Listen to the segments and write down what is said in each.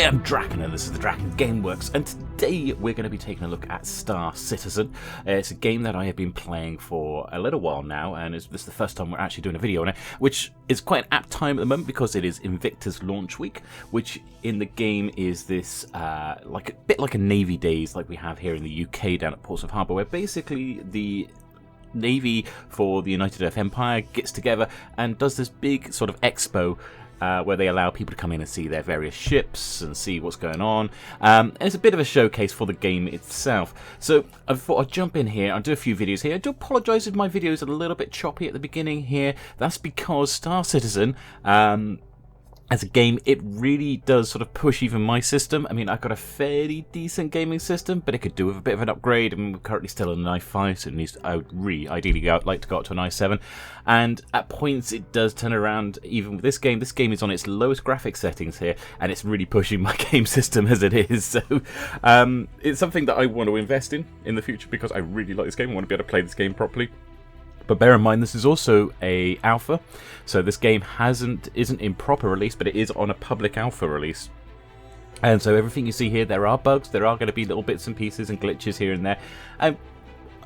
I'm Draken and this is the Draken Gameworks, and today we're going to be taking a look at Star Citizen. It's a game that I have been playing for a little while now, and this is the first time we're actually doing a video on it, which is quite an apt time at the moment because it is Invictus Launch Week, which in the game is this like a bit like a Navy Days like we have here in the UK down at Portsmouth Harbour, where basically the Navy for the United Earth Empire gets together and does this big sort of expo where they allow people to come in and see their various ships and see what's going on. And it's a bit of a showcase for the game itself. So I thought I'd jump in here. I'll do a few videos here. I do apologise if my video is a little bit choppy at the beginning here. That's because Star Citizen, as a game, it really does sort of push even my system. I mean, I've got a fairly decent gaming system, but it could do with a bit of an upgrade. I mean, we're currently still on an i5, so I would really ideally like to go up to an i7. And at points, it does turn around. Even with this game is on its lowest graphics settings here, and it's really pushing my game system as it is. So it's something that I want to invest in the future because I really like this game. I want to be able to play this game properly. But bear in mind, this is also a alpha, so this game isn't in proper release, but it is on a public alpha release. And so everything you see here, there are bugs, there are going to be little bits and pieces and glitches here and there. And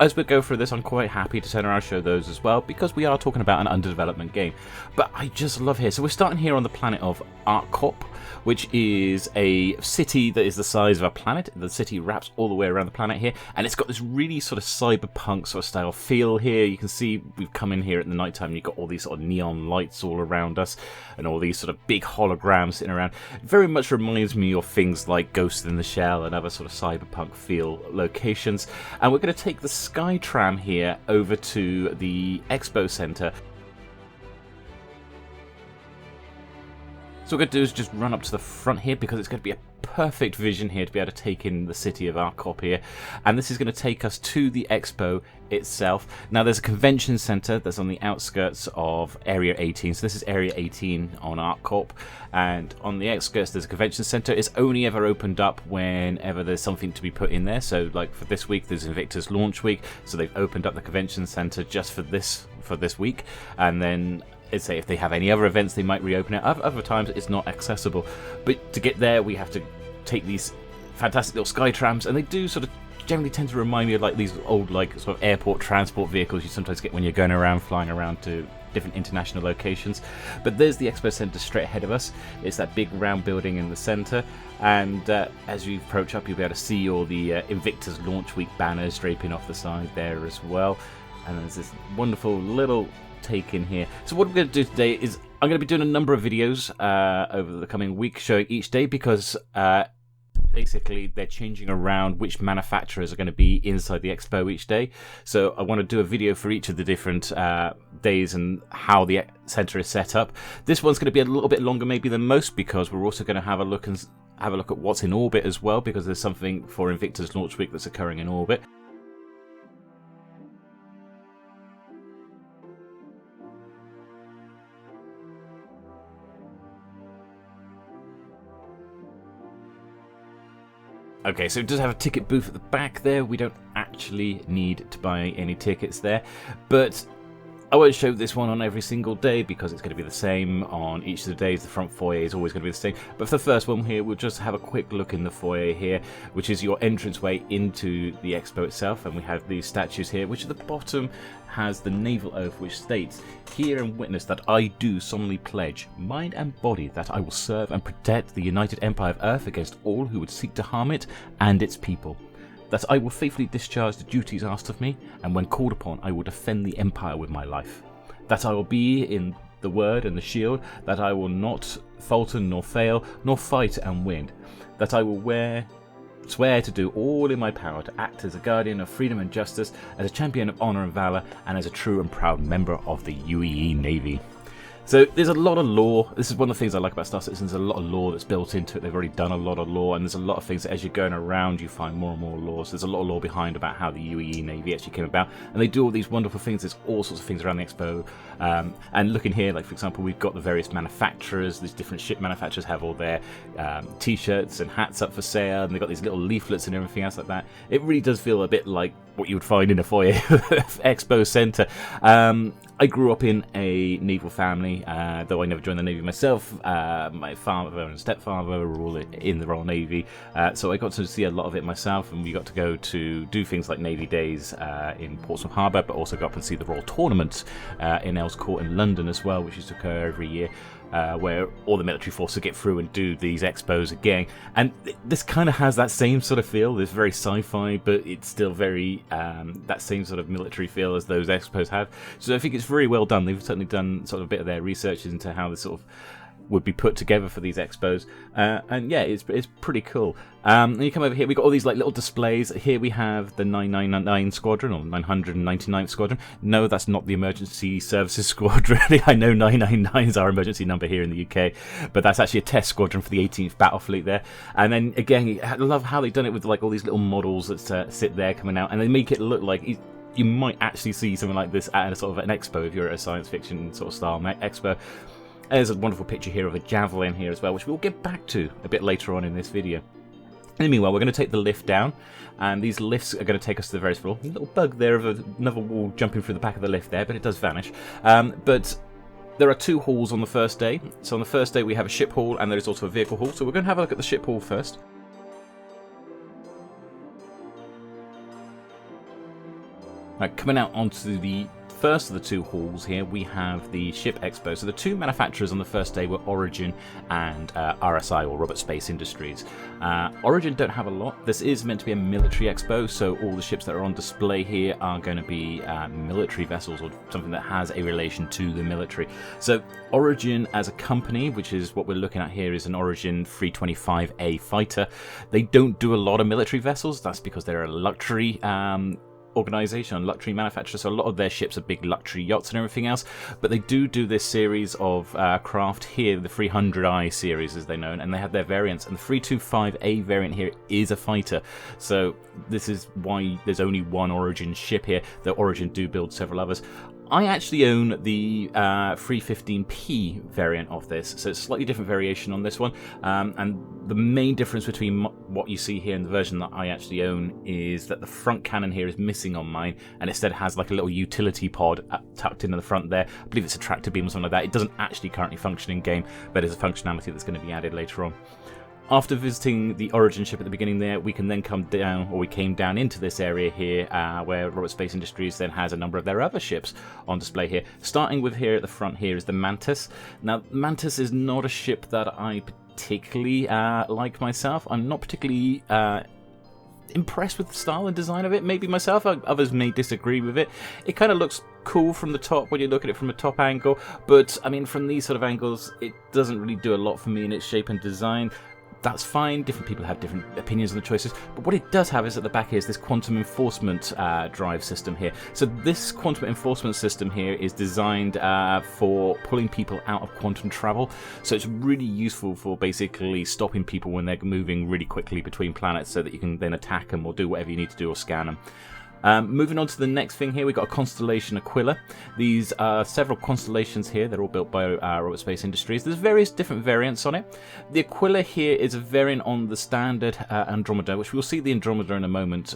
as we go through this, I'm quite happy to turn around and show those as well, because we are talking about an under development game. But I just love here. So we're starting here on the planet of ArcCorp, which is a city that is the size of our planet. The city wraps all the way around the planet here, and it's got this really sort of cyberpunk sort of style feel here. You can see we've come in here at the night time, and you've got all these sort of neon lights all around us, and all these sort of big holograms sitting around. It very much reminds me of things like Ghost in the Shell and other sort of cyberpunk feel locations. And we're going to take the Sky Tram here over to the Expo Center. So what we're going to do is just run up to the front here, because it's going to be a perfect vision here to be able to take in the city of ArcCorp here. And this is going to take us to the Expo itself. Now there's a convention center that's on the outskirts of Area 18. So this is Area 18 on ArcCorp. And on the outskirts there's a convention center. It's only ever opened up whenever there's something to be put in there. So like for this week there's Invictus Launch Week. So they've opened up the convention center just for this week. And then say if they have any other events, they might reopen it. Other times it's not accessible. But to get there, we have to take these fantastic little sky trams, and they do sort of generally tend to remind me of like these old like sort of airport transport vehicles you sometimes get when you're going around, flying around to different international locations. But there's the Expo Center straight ahead of us. It's that big round building in the center, and as you approach up, you'll be able to see all the Invictus Launch Week banners draping off the side there as well. And there's this wonderful little take in here. So what I'm going to do today is I'm going to be doing a number of videos over the coming week showing each day, because basically they're changing around which manufacturers are going to be inside the expo each day. So I want to do a video for each of the different days and how the center is set up. This one's going to be a little bit longer maybe than most, because we're also going to have a look at what's in orbit as well, because there's something for Invictus Launch Week that's occurring in orbit. Okay, so it does have a ticket booth at the back there. We don't actually need to buy any tickets there, but I won't show this one on every single day because it's going to be the same on each of the days. The front foyer is always going to be the same. But for the first one here, we'll just have a quick look in the foyer here, which is your entranceway into the expo itself. And we have these statues here, which at the bottom has the naval oath, which states, "Hear and witness that I do solemnly pledge, mind and body, that I will serve and protect the United Empire of Earth against all who would seek to harm it and its people. That I will faithfully discharge the duties asked of me, and when called upon, I will defend the Empire with my life. That I will be in the word and the shield, that I will not falter nor fail, nor fight and win. That I will swear to do all in my power to act as a guardian of freedom and justice, as a champion of honour and valour, and as a true and proud member of the UEE Navy." So there's a lot of lore. This is one of the things I like about Star Citizen. There's a lot of lore that's built into it. They've already done a lot of lore, and there's a lot of things that as you're going around you find more and more lore. So there's a lot of lore behind about how the UEE Navy actually came about, and they do all these wonderful things. There's all sorts of things around the expo. And looking here, like for example, we've got the various manufacturers. These different ship manufacturers have all their t-shirts and hats up for sale, and they've got these little leaflets and everything else like that. It really does feel a bit like what you would find in a Foyer Expo Center. I grew up in a naval family, though I never joined the Navy myself. My father and stepfather were all in the Royal Navy, so I got to see a lot of it myself, and we got to go to do things like Navy Days in Portsmouth Harbour, but also go up and see the Royal Tournament in Earls Court in London as well, which used to occur every year. Where all the military forces get through and do these expos again, and this kind of has that same sort of feel. It's very sci-fi, but it's still very that same sort of military feel as those expos have. So I think it's very well done. They've certainly done sort of a bit of their research into how this sort of would be put together for these expos, and yeah, it's pretty cool. And you come over here, we've got all these like little displays. Here we have the 999 Squadron, or 999th Squadron. No, that's not the Emergency Services Squadron. I know 999 is our emergency number here in the UK, but that's actually a test squadron for the 18th Battle Fleet there. And then again, I love how they've done it with like all these little models that sit there coming out, and they make it look like you might actually see something like this at a sort of an expo if you're at a science fiction sort of style expo. There's a wonderful picture here of a Javelin here as well, which we'll get back to a bit later on in this video. And meanwhile, we're going to take the lift down, and these lifts are going to take us to the various floor. A little bug there of another wall jumping through the back of the lift there, but it does vanish. But there are two halls on the first day. So on the first day we have a ship hall, and there is also a vehicle hall. So we're going to have a look at the ship hall first. Right, coming out onto the first of the two halls here, we have the Ship Expo. So the two manufacturers on the first day were Origin and RSI, or Robert Space Industries. Origin don't have a lot. This is meant to be a military expo, so all the ships that are on display here are going to be military vessels, or something that has a relation to the military. So Origin as a company, which is what we're looking at here, is an Origin 325A fighter. They don't do a lot of military vessels. That's because they're a luxury organisation, luxury manufacturer, so a lot of their ships are big luxury yachts and everything else, but they do this series of craft here, the 300i series as they're known, and they have their variants, and the 325A variant here is a fighter. So this is why there's only one Origin ship here. The Origin do build several others. I actually own the 315P variant of this, so it's a slightly different variation on this one, and the main difference between what you see here and the version that I actually own is that the front cannon here is missing on mine, and instead has like a little utility pod tucked into the front there. I believe it's a tractor beam or something like that. It doesn't actually currently function in game, but it's a functionality that's going to be added later on. After visiting the Origin ship at the beginning there, we can then come down, or we came down into this area here, where Robert Space Industries then has a number of their other ships on display here. Starting with here at the front here is the Mantis. Now, Mantis is not a ship that I particularly like myself. I'm not particularly impressed with the style and design of it. Maybe myself, others may disagree with it. It kind of looks cool from the top when you look at it from a top angle, but I mean, from these sort of angles, it doesn't really do a lot for me in its shape and design. That's fine, different people have different opinions on the choices, but what it does have is at the back here is this quantum enforcement drive system here. So this quantum enforcement system here is designed for pulling people out of quantum travel, so it's really useful for basically stopping people when they're moving really quickly between planets, so that you can then attack them or do whatever you need to do or scan them. Moving on to the next thing here, we've got a Constellation Aquilla. These are several constellations here. They're all built by Robert Space Industries. There's various different variants on it. The Aquilla here is a variant on the standard Andromeda, which we'll see the Andromeda in a moment,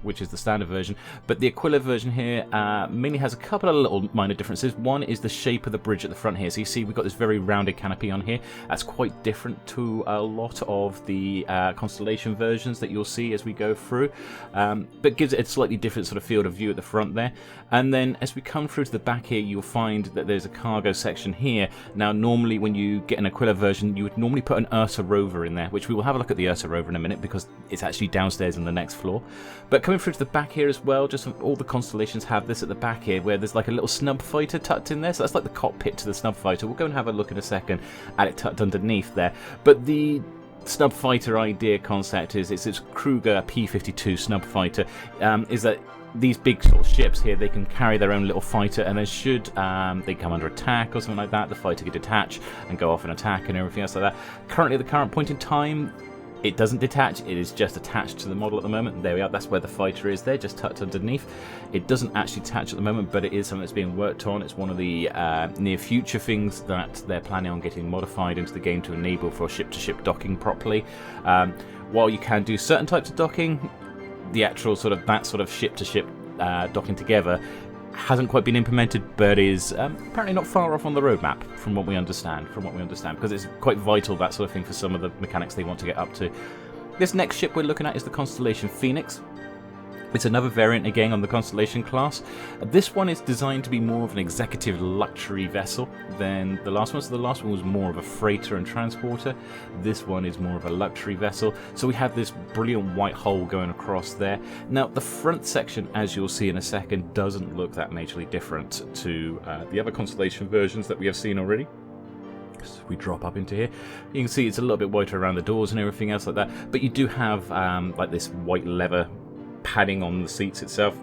which is the standard version. But the Aquilla version here mainly has a couple of little minor differences. One is the shape of the bridge at the front here. So you see we've got this very rounded canopy on here. That's quite different to a lot of the Constellation versions that you'll see as we go through, but gives it a slightly different sort of field of view at the front there. And then as we come through to the back here, you'll find that there's a cargo section here. Now normally when you get an Aquila version, you would normally put an Ursa Rover in there, which we will have a look at the Ursa Rover in a minute because it's actually downstairs on the next floor. But coming through to the back here as well, just all the constellations have this at the back here, where there's like a little snub fighter tucked in there. So that's like the cockpit to the snub fighter. We'll go and have a look in a second at it tucked underneath there. But the snub fighter idea concept is it's Kruger P-52 snub fighter, is that these big sort of ships here, they can carry their own little fighter, and then should they come under attack or something like that, the fighter could detach and go off and attack and everything else like that. Currently at the current point in time, it doesn't detach, it is just attached to the model at the moment. There we are, that's where the fighter is there, just tucked underneath. It doesn't actually attach at the moment, but it is something that's being worked on. It's one of the near future things that they're planning on getting modified into the game to enable for ship-to-ship docking properly. While you can do certain types of docking, the actual sort of that sort of ship-to-ship docking together hasn't quite been implemented, but is apparently not far off on the roadmap, from what we understand. Because it's quite vital, that sort of thing, for some of the mechanics they want to get up to. This next ship we're looking at is the Constellation Phoenix. It's another variant again on the Constellation class. This one is designed to be more of an executive luxury vessel than the last one. So the last one was more of a freighter and transporter. This one is more of a luxury vessel. So we have this brilliant white hull going across there. Now the front section, as you'll see in a second, doesn't look that majorly different to the other Constellation versions that we have seen already. So we drop up into here, you can see it's a little bit whiter around the doors and everything else like that. But you do have like this white leather padding on the seats itself.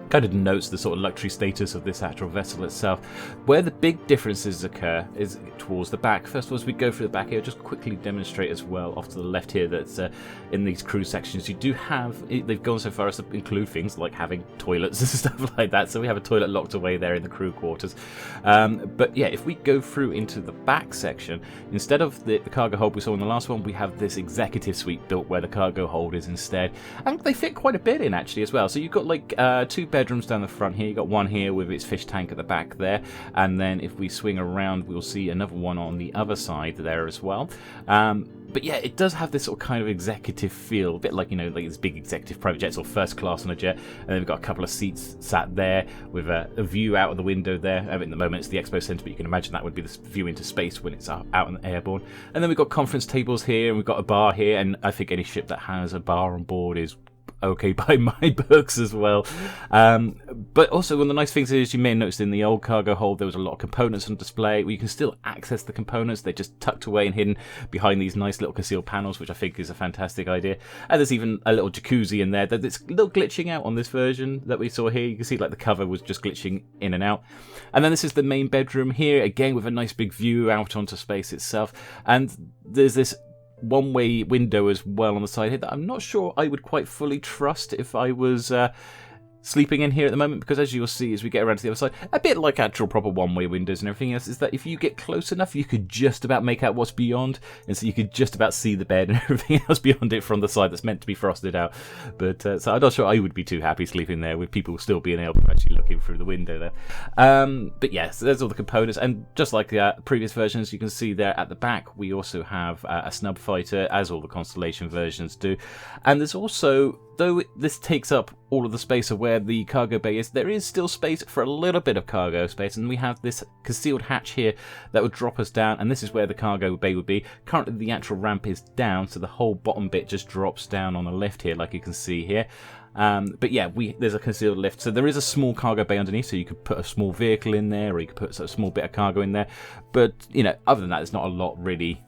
Kind of denotes the sort of luxury status of this actual vessel itself. Where the big differences occur is towards the back. First of all, as we go through the back here, just quickly demonstrate as well off to the left here that in these crew sections you do have, they've gone so far as to include things like having toilets and stuff like that. So we have a toilet locked away there in the crew quarters. But yeah, if we go through into the back section, instead of the cargo hold we saw in the last one, we have this executive suite built where the cargo hold is instead. And they fit quite a bit in actually as well. So you've got like two bedrooms down the front here. You've got one here with its fish tank at the back there, and then if we swing around we'll see another one on the other side there as well. But yeah, it does have this sort of kind of executive feel, a bit like, you know, like these big executive private jets or first class on a jet. And then we've got a couple of seats sat there with a view out of the window there. I mean, at the moment it's the Expo Centre, but you can imagine that would be the view into space when it's out and airborne. And then we've got conference tables here, and we've got a bar here, and I think any ship that has a bar on board is okay by my books as well. But also one of the nice things is, you may have noticed in the old cargo hold there was a lot of components on display where you can still access the components. They're just tucked away and hidden behind these nice little concealed panels, which I think is a fantastic idea. And there's even a little jacuzzi in there that's a little glitching out on this version that we saw here. You can see like the cover was just glitching in and out. And then this is the main bedroom here, again with a nice big view out onto space itself. And there's this one-way window as well on the side here that I'm not sure I would quite fully trust if I was sleeping in here at the moment, because as you'll see as we get around to the other side, a bit like actual proper one-way windows and everything else, is that if you get close enough you could just about make out what's beyond, and so you could just about see the bed and everything else beyond it from the side that's meant to be frosted out. But so I'm not sure I would be too happy sleeping there with people still being able to actually look in through the window there. But yes, there's all the components, and just like the previous versions, you can see there at the back we also have a snub fighter, as all the Constellation versions do. And there's also, though this takes up all of the space of where the cargo bay is, there is still space for a little bit of cargo space, and we have this concealed hatch here that would drop us down, and this is where the cargo bay would be. Currently the actual ramp is down, so the whole bottom bit just drops down on the left here, like you can see here. But yeah, there's a concealed lift, so there is a small cargo bay underneath, so you could put a small vehicle in there, or you could put a small bit of cargo in there. But, you know, other than that, there's not a lot really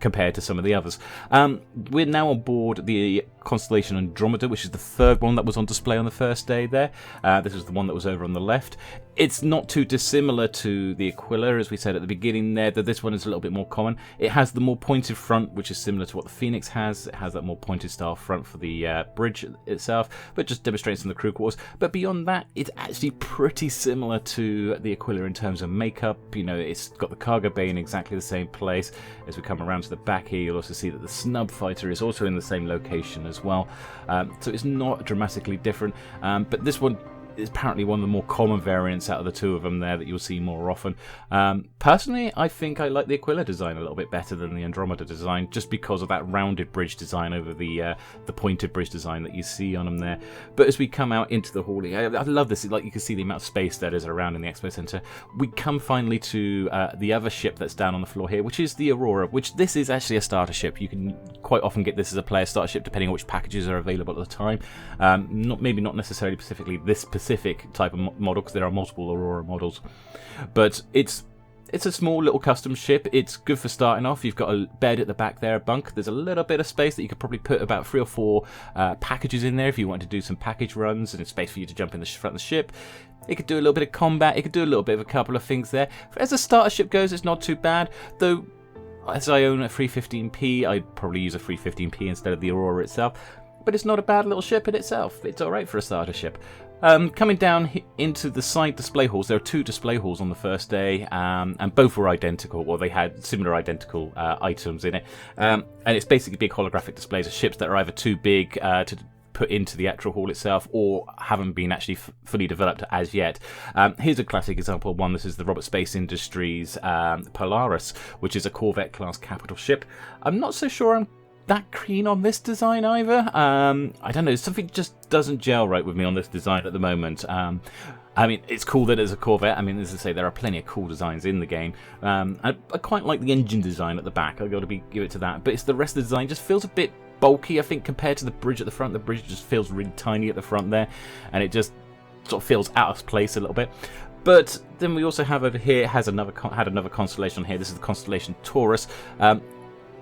compared to some of the others. We're now on board the Constellation Andromeda, which is the third one that was on display on the first day there. This was the one that was over on the left. It's not too dissimilar to the Aquilla, as we said at the beginning there, that this one is a little bit more common. It has the more pointed front, which is similar to what the Phoenix has. It has that more pointed style front for the bridge itself, but just demonstrates in the crew quarters. But beyond that, it's actually pretty similar to the Aquilla in terms of makeup. You know, it's got the cargo bay in exactly the same place. As we come around to the back here, you'll also see that the snub fighter is also in the same location as well. So it's not dramatically different, but this one is apparently one of the more common variants out of the two of them there that you'll see more often. Personally, I think I like the Aquilla design a little bit better than the Andromeda design, just because of that rounded bridge design over the pointed bridge design that you see on them there. But as we come out into the hall, I love this. Like, you can see the amount of space that is around in the Expo Centre. We come finally to the other ship that's down on the floor here, which is the Aurora, which this is actually a starter ship. You can quite often get this as a player starter ship depending on which packages are available at the time. Maybe not necessarily specifically this specific type of model, because there are multiple Aurora models, but it's a small little custom ship. It's good for starting off. You've got a bed at the back there, a bunk. There's a little bit of space that you could probably put about 3 or 4 packages in there if you wanted to do some package runs, and it's space for you to jump in the front of the ship. It could do a little bit of combat. It could do a little bit of a couple of things there. As a starter ship goes, it's not too bad, though. As I own a 315p, I'd probably use a 315p instead of the Aurora itself. But it's not a bad little ship in itself. It's alright for a starter ship. Coming down into the side display halls, there are 2 display halls on the first day, and both were identical, or they had similar identical items in it. And it's basically big holographic displays of ships that are either too big to put into the actual hall itself or haven't been actually fully developed as yet. Here's a classic example of one. This is the Robert Space Industries Polaris, which is a Corvette class capital ship. I'm not so sure I'm that keen on this design either. I don't know, something just doesn't gel right with me on this design at the moment. I mean, it's cool that it's a Corvette. I mean, as I say, there are plenty of cool designs in the game. I quite like the engine design at the back. I've got to give it to that. But it's the rest of the design just feels a bit bulky, I think, compared to the bridge at the front. The bridge just feels really tiny at the front there, and it just sort of feels out of place a little bit. But then we also have over here, had another constellation on here. This is the Constellation Taurus.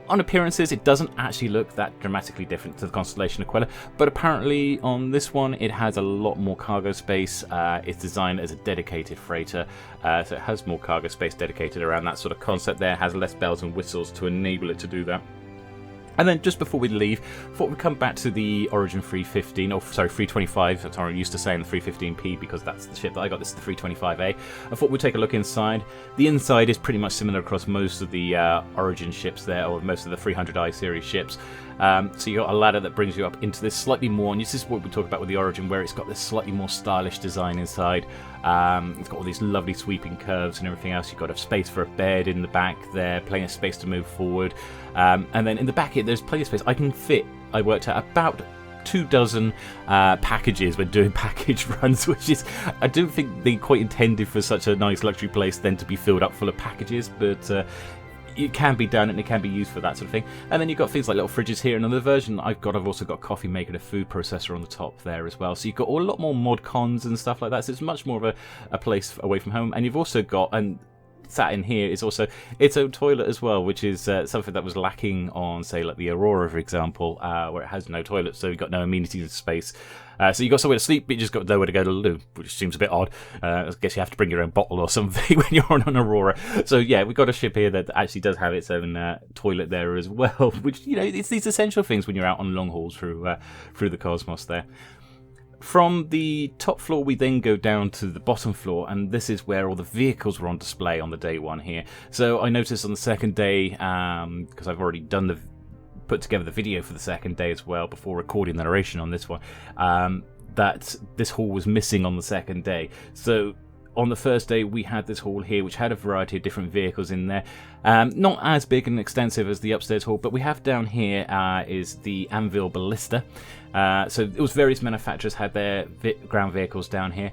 On appearances, it doesn't actually look that dramatically different to the Constellation Aquilla, but apparently on this one it has a lot more cargo space. It's designed as a dedicated freighter, so it has more cargo space dedicated around that sort of concept there. It has less bells and whistles to enable it to do that. And then just before we leave, I thought we'd come back to the Origin 315, or sorry, 325. That's how I'm used to saying the 315P because that's the ship that I got. This is the 325A. I thought we'd take a look inside. The inside is pretty much similar across most of the Origin ships there, or most of the 300i series ships. So you got a ladder that brings you up into this slightly more, and this is what we talk about with the Origin, where it's got this slightly more stylish design inside. It's got all these lovely sweeping curves and everything else. You've got a space for a bed in the back there, plenty of space to move forward. And then in the back here, there's plenty of space. I can fit, I worked out, about 24 packages when doing package runs, which is, I don't think they quite intended for such a nice luxury place then to be filled up full of packages, but it can be done and it can be used for that sort of thing. And then you've got things like little fridges here. And on the version I've also got a coffee maker and a food processor on the top there as well. So you've got a lot more mod cons and stuff like that. So it's much more of a place away from home. And you've also got, and sat in here is also its own toilet as well, which is something that was lacking on, say, like the Aurora, for example, where it has no toilet, so you've got no amenities space. So you've got somewhere to sleep, but you just got nowhere to go to the loo, which seems a bit odd. I guess you have to bring your own bottle or something when you're on an Aurora. So yeah, we've got a ship here that actually does have its own toilet there as well, which, you know, it's these essential things when you're out on long hauls through the cosmos there. From the top floor, we then go down to the bottom floor, and this is where all the vehicles were on display on the day one here. So I noticed on the second day, because I've already put together the video for the second day as well before recording the narration on this one, that this hall was missing on the second day. So on the first day, we had this hall here, which had a variety of different vehicles in there. Not as big and extensive as the upstairs hall, but we have down here is the Anvil Ballista. So it was various manufacturers had their ground vehicles down here.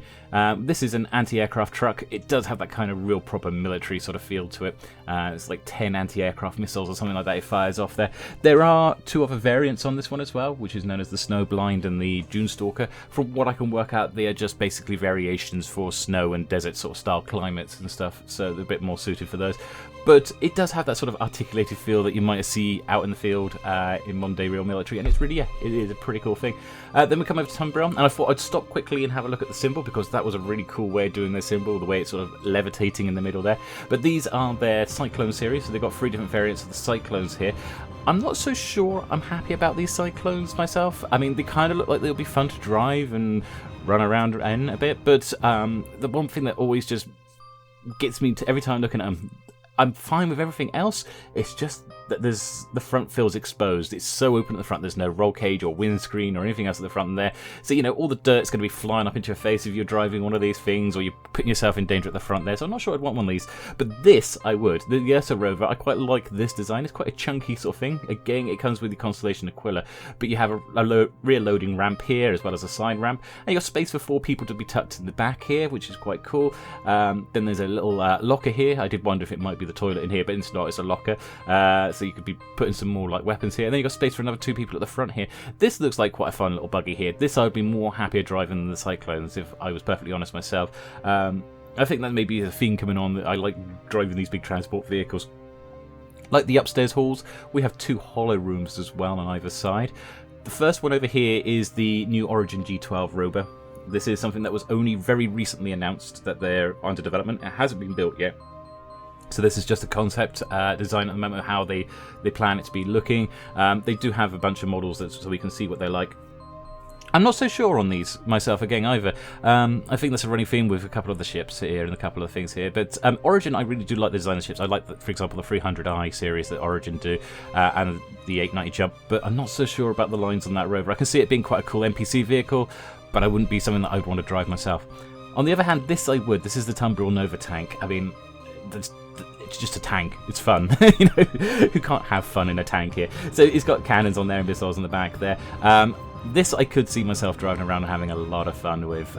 This is an anti-aircraft truck. It does have that kind of real proper military sort of feel to it. It's like 10 anti-aircraft missiles or something like that it fires off there. There are two other variants on this one as well, which is known as the Snowblind and the Dune Stalker. From what I can work out, they are just basically variations for snow and desert sort of style climates and stuff, so they're a bit more suited for those. But it does have that sort of articulated feel that you might see out in the field in modern day real military, and it's really, yeah, it is a pretty cool thing. Then we come over to Tumbril, and I thought I'd stop quickly and have a look at the symbol, because that was a really cool way of doing their symbol, the way it's sort of levitating in the middle there. But these are their Cyclone series, so they've got 3 different variants of the Cyclones here. I'm not so sure I'm happy about these Cyclones myself. I mean, they kind of look like they'll be fun to drive and run around in a bit, but the one thing that always just gets me to every time looking at them, I'm fine with everything else, it's just that the front feels exposed. It's so open at the front, there's no roll cage or windscreen or anything else at the front there. So, you know, all the dirt's going to be flying up into your face if you're driving one of these things, or you're putting yourself in danger at the front there. So I'm not sure I'd want one of these. But this, I would. The Ursa Rover, I quite like this design. It's quite a chunky sort of thing. Again, it comes with the Constellation Aquilla, but you have a rear loading ramp here, as well as a side ramp. And you've got space for 4 people to be tucked in the back here, which is quite cool. Then there's a little locker here. I did wonder if it might be the toilet in here, but it's not. It's a locker. So you could be putting some more like weapons here. And then you've got space for another 2 people at the front here. This looks like quite a fun little buggy here. This I would be more happier driving than the Cyclones, if I was perfectly honest myself. I think that may be a theme coming on, that I like driving these big transport vehicles. Like the upstairs halls, we have 2 hollow rooms as well on either side. The first one over here is the new Origin G12 Rover. This is something that was only very recently announced that they're under development. It hasn't been built yet. So this is just a concept design at the moment of how they plan it to be looking. They do have a bunch of models so we can see what they're like. I'm not so sure on these myself again either. I think that's a running theme with a couple of the ships here and a couple of things here. But Origin, I really do like the design of ships. I like, for example, the 300i series that Origin do and the 890 Jump. But I'm not so sure about the lines on that rover. I can see it being quite a cool NPC vehicle, but I wouldn't be something that I'd want to drive myself. On the other hand, this I would. This is the Tumbril Nova tank. I mean, it's just a tank. It's fun. You know, who can't have fun in a tank here? So it's got cannons on there and missiles on the back there. This I could see myself driving around and having a lot of fun with.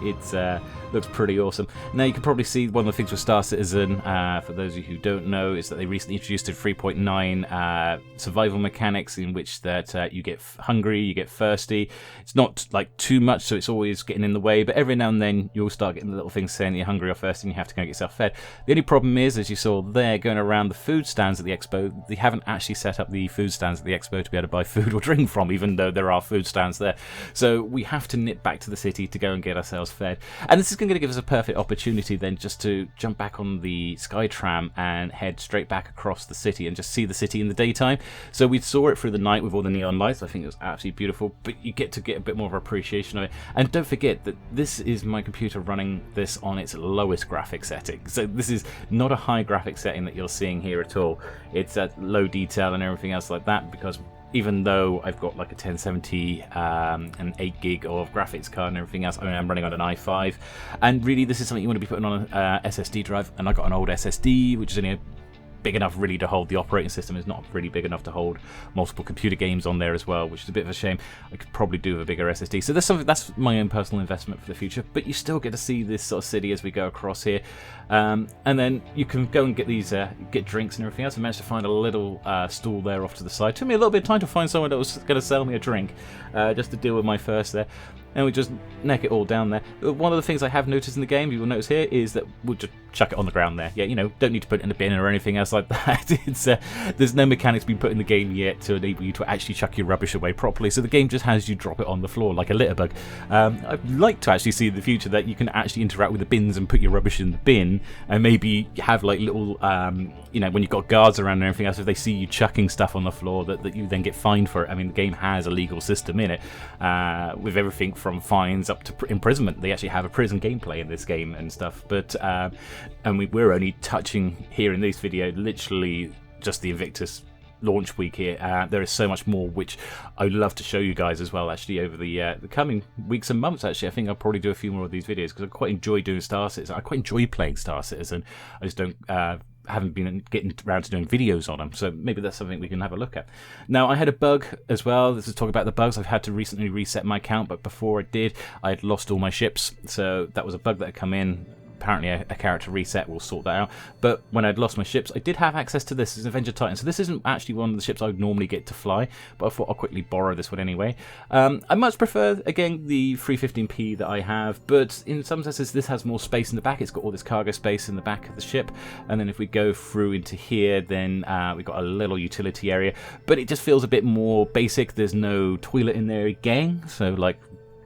It looks pretty awesome. Now you can probably see one of the things with Star Citizen, for those of you who don't know, is that they recently introduced a 3.9 survival mechanics in which that you get hungry, you get thirsty. It's not like too much, so it's always getting in the way, but every now and then you'll start getting the little things saying you're hungry or thirsty and you have to go get yourself fed. The only problem is, as you saw there, going around the food stands at the Expo, they haven't actually set up the food stands at the Expo to be able to buy food or drink from, even though there are food stands there. So we have to nip back to the city to go and get ourselves fed. And this is going to give us a perfect opportunity then just to jump back on the Skytram and head straight back across the city and just see the city in the daytime. So we saw it through the night with all the neon lights. I think it was absolutely beautiful, but you get to get a bit more of an appreciation of it. And don't forget that this is my computer running this on its lowest graphic setting. So this is not a high graphic setting that you're seeing here at all. It's at low detail and everything else like that, because even though I've got like a 1070 and 8 gig of graphics card and everything else, I mean, I'm running on an i5, and really this is something you want to be putting on an SSD drive, and I got an old SSD which is only big enough really to hold the operating system. Is not really big enough to hold multiple computer games on there as well, which is a bit of a shame. I could probably do with a bigger SSD. So there's something, that's my own personal investment for the future, but you still get to see this sort of city as we go across here. And then you can go and get these get drinks and everything else. I managed to find a little stall there off to the side. Took me a little bit of time to find someone that was going to sell me a drink, just to deal with my thirst there. And we just neck it all down there. One of the things I have noticed in the game, you will notice here, is that we'll just chuck it on the ground there. Yeah, you know, don't need to put it in a bin or anything else like that. It's there's no mechanics being put in the game yet to enable you to actually chuck your rubbish away properly. So the game just has you drop it on the floor like a litter bug. I'd like to actually see in the future that you can actually interact with the bins and put your rubbish in the bin, and maybe have like little, you know, when you've got guards around and everything else, if they see you chucking stuff on the floor, that you then get fined for it. I mean, the game has a legal system in it, with everything from fines up to imprisonment. They actually have a prison gameplay in this game and stuff, but and we're only touching here in this video literally just the Invictus launch week here. There is so much more which I'd love to show you guys as well, actually, over the coming weeks and months. Actually, I think I'll probably do a few more of these videos because I quite enjoy doing Star Citizen. I quite enjoy playing Star Citizen. I just don't haven't been getting around to doing videos on them, so maybe that's something we can have a look at. Now, I had a bug as well. This is talk about the bugs. I've had to recently reset my account, but before I did, I had lost all my ships, so that was a bug that had come in. Apparently a character reset will sort that out. But when I'd lost my ships, I did have access to this. It's an Avenger Titan. So this isn't actually one of the ships I would normally get to fly, but I thought I'll quickly borrow this one anyway. I much prefer, again, the 315p that I have, but in some senses this has more space in the back. It's got all this cargo space in the back of the ship. And then if we go through into here, then we've got a little utility area, but it just feels a bit more basic. There's no toilet in there again, so like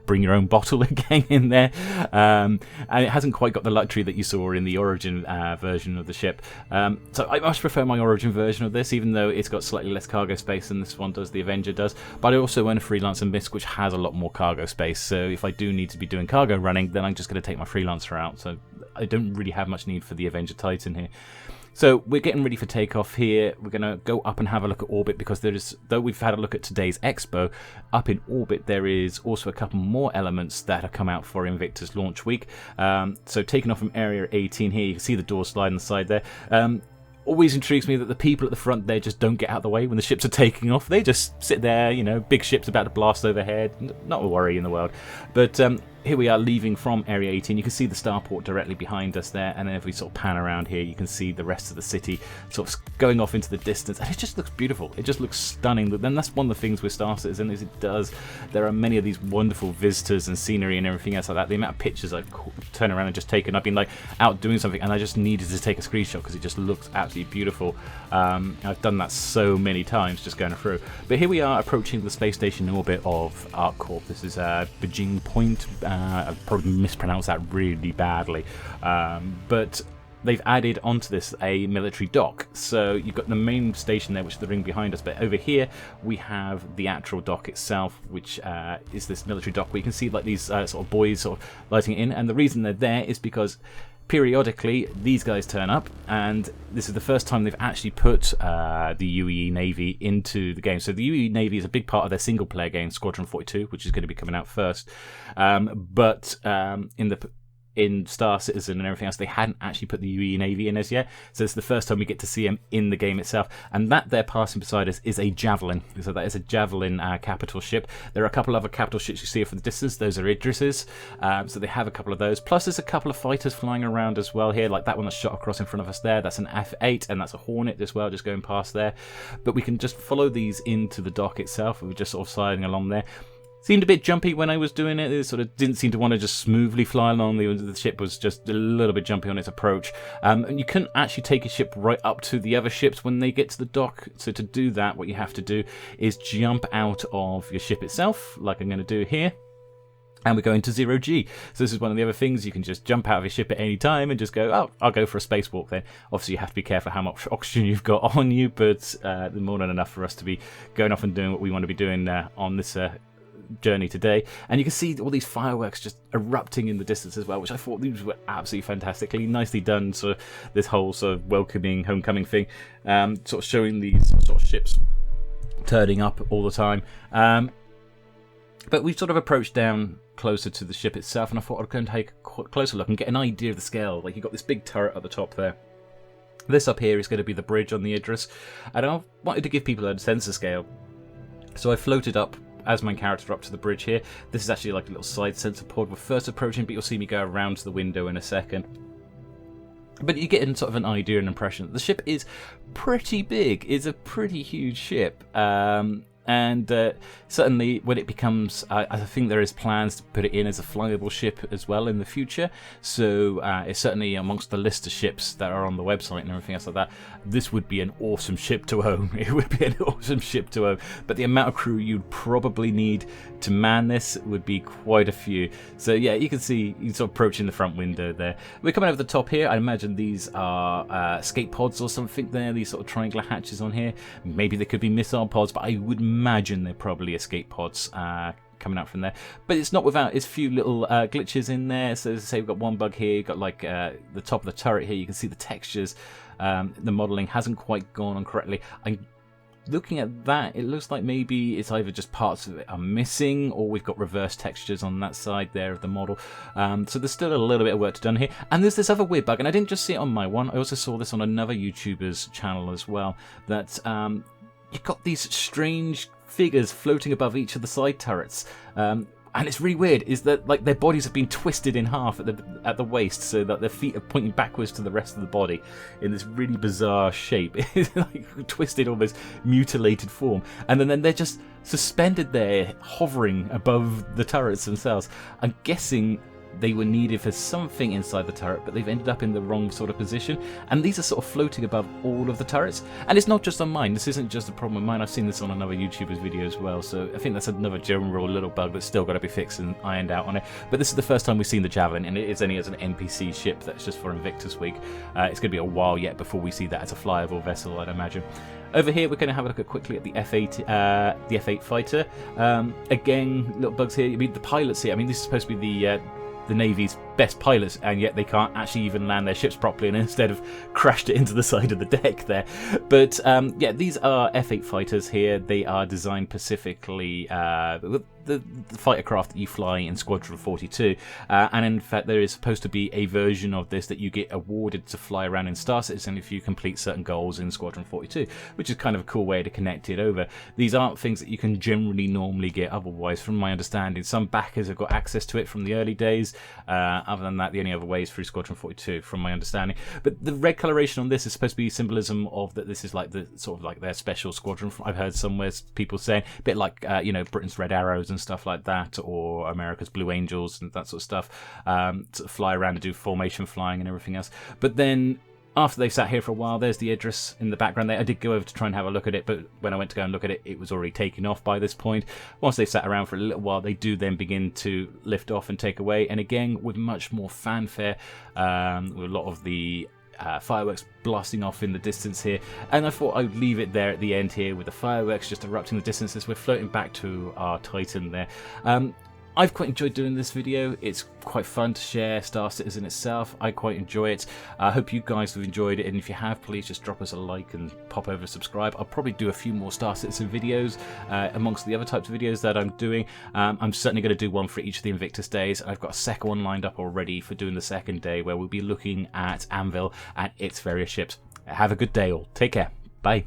bring your own bottle again in there, and it hasn't quite got the luxury that you saw in the Origin version of the ship. So I much prefer my Origin version of this, even though it's got slightly less cargo space than this one does, the Avenger does. But I also own a Freelancer Misc, which has a lot more cargo space, so if I do need to be doing cargo running, then I'm just going to take my Freelancer out, so I don't really have much need for the Avenger Titan here. So we're getting ready for takeoff here. We're going to go up and have a look at orbit, because there is, though we've had a look at today's Expo, up in orbit there is also a couple more elements that have come out for Invictus Launch Week. So taking off from Area 18 here, you can see the door slide on the side there. Always intrigues me that the people at the front there just don't get out of the way when the ships are taking off. They just sit there, you know, big ships about to blast overhead, not a worry in the world. But here we are leaving from Area 18. You can see the starport directly behind us there, and then if we sort of pan around here, you can see the rest of the city sort of going off into the distance, and it just looks beautiful. It just looks stunning. Then that's one of the things with Star Citizen, is it does. There are many of these wonderful visitors and scenery and everything else like that. The amount of pictures I've turned around and just taken, I've been like out doing something and I just needed to take a screenshot because it just looks absolutely beautiful. I've done that so many times just going through. But here we are approaching the space station orbit of ArcCorp. This is Beijing Point. I've probably mispronounced that really badly, but they've added onto this a military dock. So you've got the main station there, which is the ring behind us, but over here we have the actual dock itself, which is this military dock where you can see like these sort of buoys sort of lighting it in. And the reason they're there is because periodically these guys turn up, and this is the first time they've actually put the UEE Navy into the game. So the UEE Navy is a big part of their single player game, Squadron 42, which is going to be coming out first. But in Star Citizen and everything else, they hadn't actually put the UEE Navy in as yet. So it's the first time we get to see them in the game itself. And that they're passing beside us is a Javelin. So that is a Javelin capital ship. There are a couple other capital ships you see from the distance. Those are Idris's. So they have a couple of those. Plus there's a couple of fighters flying around as well here, like that one that's shot across in front of us there. That's an F8, and that's a Hornet as well, just going past there. But we can just follow these into the dock itself. We're just sort of sliding along there. Seemed a bit jumpy when I was doing it. It sort of didn't seem to want to just smoothly fly along. The ship was just a little bit jumpy on its approach. And you couldn't actually take a ship right up to the other ships when they get to the dock. So to do that, what you have to do is jump out of your ship itself, like I'm going to do here. And we're going to 0G. So this is one of the other things. You can just jump out of your ship at any time and just go, oh, I'll go for a spacewalk then. Obviously, you have to be careful how much oxygen you've got on you, but more than enough for us to be going off and doing what we want to be doing on this journey today. And you can see all these fireworks just erupting in the distance as well, which I thought these were absolutely fantastically nicely done. So this whole sort of welcoming homecoming thing, sort of showing these sort of ships turning up all the time. But we've sort of approached down closer to the ship itself, and I thought I'd go and take a closer look and get an idea of the scale. Like, you've got this big turret at the top there. This up here is going to be the bridge on the Idris, and I wanted to give people a sense of scale. So I floated up as my character up to the bridge here. This is actually like a little side sensor pod we're first approaching, but you'll see me go around to the window in a second. But you get sort of an idea and impression. The ship is pretty big. It's a pretty huge ship. And certainly when it becomes, I think there is plans to put it in as a flyable ship as well in the future. So it's certainly amongst the list of ships that are on the website and everything else like that. This would be an awesome ship to own. It would be an awesome ship to own. But the amount of crew you'd probably need to man this would be quite a few. So yeah, you can see you're sort of approaching the front window there. We're coming over the top here. I imagine these are escape pods or something there. These sort of triangular hatches on here. Maybe they could be missile pods, but I would imagine they're probably escape pods coming out from there. But it's not without its few little glitches in there. So as I say, we've got one bug here. You've got like the top of the turret here. You can see the textures. The modelling hasn't quite gone on correctly. I'm looking at that, it looks like maybe it's either just parts of it are missing, or we've got reverse textures on that side there of the model. So there's still a little bit of work to done here. And there's this other weird bug, and I didn't just see it on my one. I also saw this on another YouTuber's channel as well. That you've got these strange figures floating above each of the side turrets. And it's really weird, is that like their bodies have been twisted in half at the waist, so that their feet are pointing backwards to the rest of the body in this really bizarre shape. It's like twisted, almost mutilated form. And then they're just suspended there, hovering above the turrets themselves. I'm guessing they were needed for something inside the turret, but they've ended up in the wrong sort of position. And these are sort of floating above all of the turrets. And it's not just on mine. This isn't just a problem of mine. I've seen this on another YouTuber's video as well. So I think that's another general little bug that's still got to be fixed and ironed out on it. But this is the first time we've seen the Javelin, and it is only as an NPC ship that's just for Invictus Week. It's going to be a while yet before we see that as a flyable vessel, I'd imagine. Over here, we're going to have a look at quickly at the F8 Fighter. Again, little bugs here. I mean, the pilots here. I mean, this is supposed to be the Navy's best pilots, and yet they can't actually even land their ships properly, and instead have crashed it into the side of the deck there. But yeah, these are F8 fighters here. They are designed specifically the fighter craft that you fly in Squadron 42, and in fact there is supposed to be a version of this that you get awarded to fly around in Star Citizen if you complete certain goals in Squadron 42, which is kind of a cool way to connect it over. These aren't things that you can generally normally get otherwise, from my understanding. Some backers have got access to it from the early days. Other than that, the only other way is through Squadron 42, from my understanding. But the red coloration on this is supposed to be symbolism of that this is like the sort of like their special squadron. I've heard somewhere people saying a bit like you know, Britain's Red Arrows and stuff like that, or America's Blue Angels and that sort of stuff. To fly around and do formation flying and everything else. But then after they've sat here for a while, there's the Idris in the background there. I did go over to try and have a look at it, but when I went to go and look at it, it was already taken off by this point. Once they've sat around for a little while, they do then begin to lift off and take away. And again, with much more fanfare, with a lot of the fireworks blasting off in the distance here, and I thought I'd leave it there at the end here with the fireworks just erupting in the distance as we're floating back to our Titan there. I've quite enjoyed doing this video. It's quite fun to share Star Citizen itself. I quite enjoy it. I hope you guys have enjoyed it, and if you have, please just drop us a like and pop over and subscribe. I'll probably do a few more Star Citizen videos amongst the other types of videos that I'm doing. I'm certainly going to do one for each of the Invictus days. I've got a second one lined up already for doing the second day, where we'll be looking at Anvil and its various ships. Have a good day all. Take care. Bye.